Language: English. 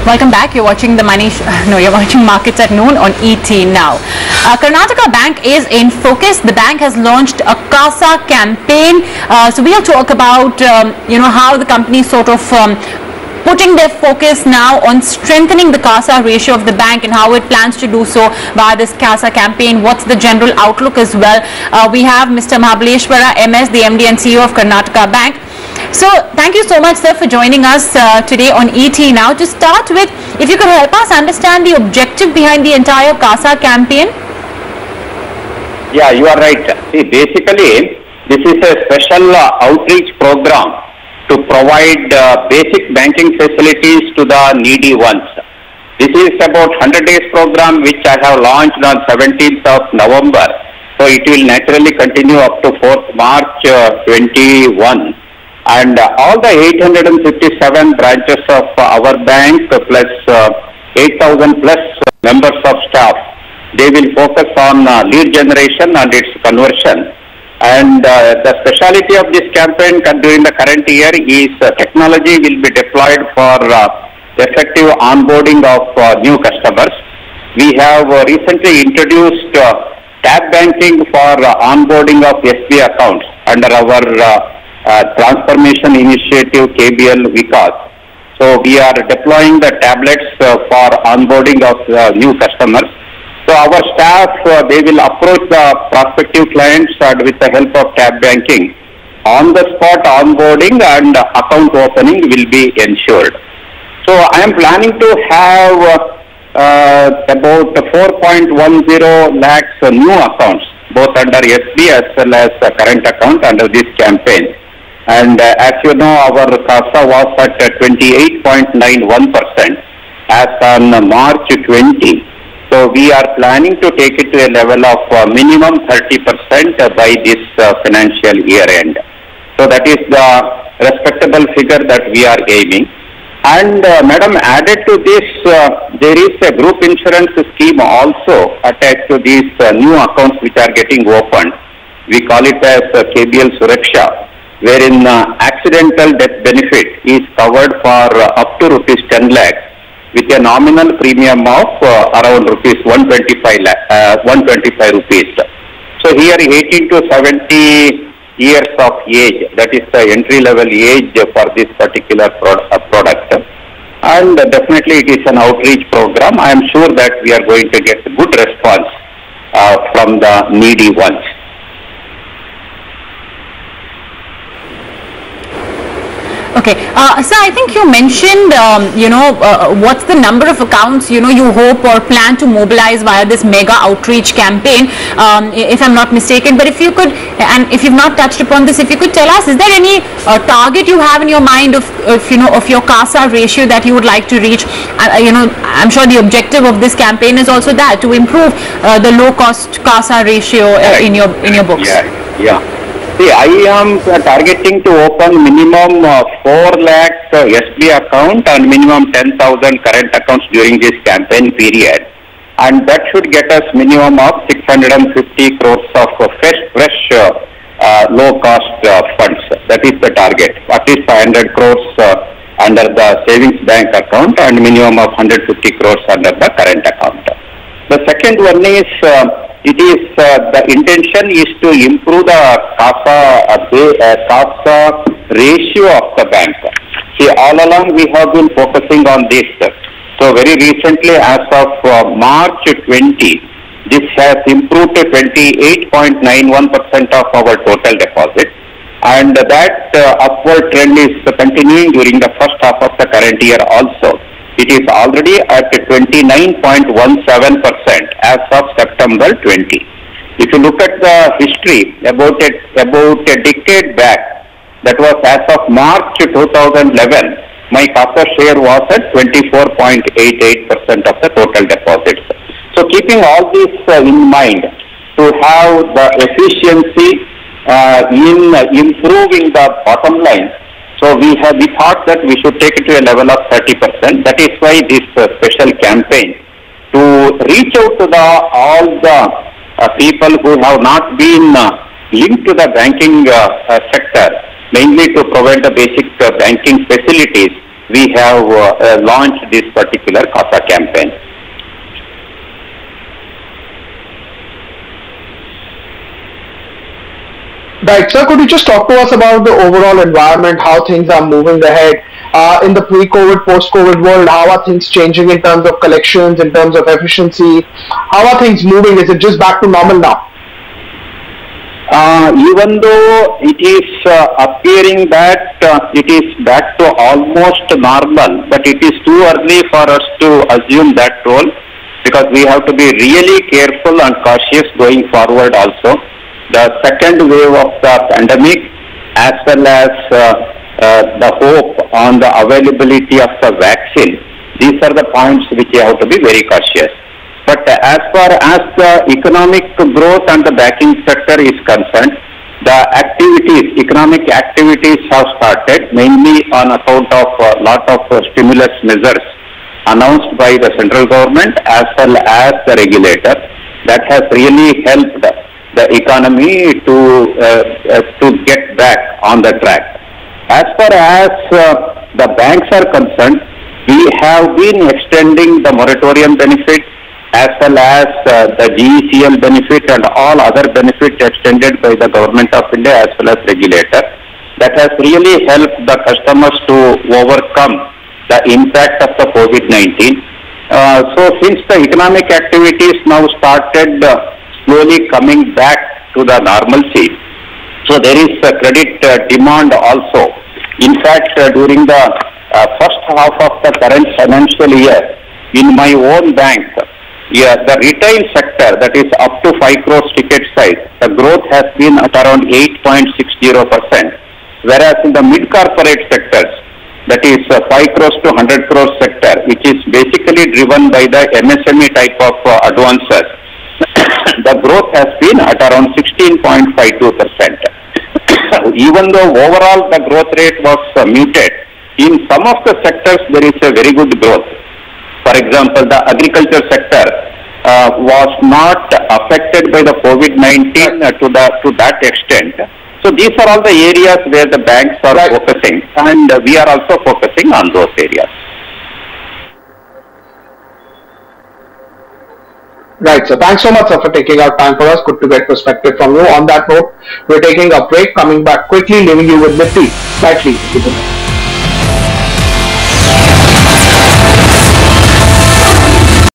Welcome back. You're watching the you're watching Markets at Noon on ET Now. Karnataka Bank is in focus. The bank has launched a CASA campaign. So we'll talk about, how the company sort of putting their focus now on strengthening the CASA ratio of the bank and how it plans to do so via this CASA campaign. What's the general outlook as well? We have Mr. Mahabaleshwara MS, the MD and CEO of Karnataka Bank. So thank you so much, sir, for joining us today on ET Now. To start with, if you could help us understand the objective behind the entire CASA campaign. Yeah, you are right. See, basically, this is a special outreach program to provide basic banking facilities to the needy ones. This is about 100 days program which I have launched on 17th of November. So it will naturally continue up to 4th March 21. And all the 857 branches of our bank plus 8,000 plus members of staff, they will focus on lead generation and its conversion. And the speciality of this campaign during the current year is technology will be deployed for effective onboarding of new customers. We have recently introduced tab banking for onboarding of SB accounts under our transformation initiative KBL Vikas. So we are deploying the tablets for onboarding of new customers. So our staff, they will approach the prospective clients with the help of tab banking. On the spot onboarding and account opening will be ensured. So I am planning to have about 4.10 lakhs new accounts, both under SB as well as current account under this campaign. And as you know, our CASA was at 28.91% as on March 20. So we are planning to take it to a level of minimum 30% by this financial year end. So that is the respectable figure that we are aiming. And madam, added to this, there is a group insurance scheme also attached to these new accounts which are getting opened. We call it as KBL Suraksha, wherein accidental death benefit is covered for up to rupees 10 lakhs with a nominal premium of around rupees 125 rupees. So here 18 to 70 years of age, that is the entry level age for this particular product. And definitely it is an outreach program. I am sure that we are going to get good response from the needy ones. Okay, so I think you mentioned, what's the number of accounts, you hope or plan to mobilize via this mega outreach campaign, if I'm not mistaken. But if you could, and if you've not touched upon this, if you could tell us, is there any target you have in your mind of your CASA ratio that you would like to reach? I'm sure the objective of this campaign is also that, to improve the low-cost CASA ratio in your books. Yeah. See, I am targeting to open minimum 4 lakhs SB account and minimum 10,000 current accounts during this campaign period. And that should get us minimum of 650 crores of fresh low-cost funds. That is the target. At least 500 crores under the savings bank account and minimum of 150 crores under the current account. The second one is the intention is to improve the CASA ratio of the bank. See, all along we have been focusing on this. So very recently, as of March 20, this has improved to 28.91% of our total deposit. And that upward trend is continuing during the first half of the current year also. It is already at 29.17% as of September 20. If you look at the history, about a decade back, that was as of March 2011, my CASA share was at 24.88% of the total deposits. So keeping all this in mind, to have the efficiency in improving the bottom line, so we thought that we should take it to a level of 30%. That is why this special campaign to reach out to all the people who have not been linked to the banking sector, mainly to provide the basic banking facilities. we have launched this particular CASA campaign. Right, sir, could you just talk to us about the overall environment, how things are moving ahead in the pre-COVID, post-COVID world? How are things changing in terms of collections, in terms of efficiency? How are things moving? Is it just back to normal now? Even though it is appearing that it is back to almost normal, but it is too early for us to assume that role, because we have to be really careful and cautious going forward also. The second wave of the pandemic, as well as the hope on the availability of the vaccine, these are the points which you have to be very cautious. But as far as the economic growth and the banking sector is concerned, the economic activities have started mainly on account of a lot of stimulus measures announced by the central government as well as the regulator. That has really helped the economy to get back on the track. As far as the banks are concerned, we have been extending the moratorium benefit as well as the GECL benefit and all other benefits extended by the government of India as well as regulator. That has really helped the customers to overcome the impact of the COVID-19. So since the economic activities now started slowly coming back to the normalcy, so there is a credit demand also. In fact, during the first half of the current financial year, in my own bank, the retail sector, that is up to 5 crores ticket size, the growth has been at around 8.60%, whereas in the mid-corporate sectors, that is 5 crores to 100 crores sector, which is basically driven by the MSME type of advances, the growth has been at around 16.52%. Even though overall the growth rate was muted, in some of the sectors there is a very good growth. For example, the agriculture sector was not affected by the COVID-19 to that extent. So these are all the areas where the banks are focusing, and we are also focusing on those areas. Right, so thanks so much, sir, for taking out time for us. Good to get perspective from you. On that note, we're taking a break, coming back quickly, leaving you with Nifty slightly.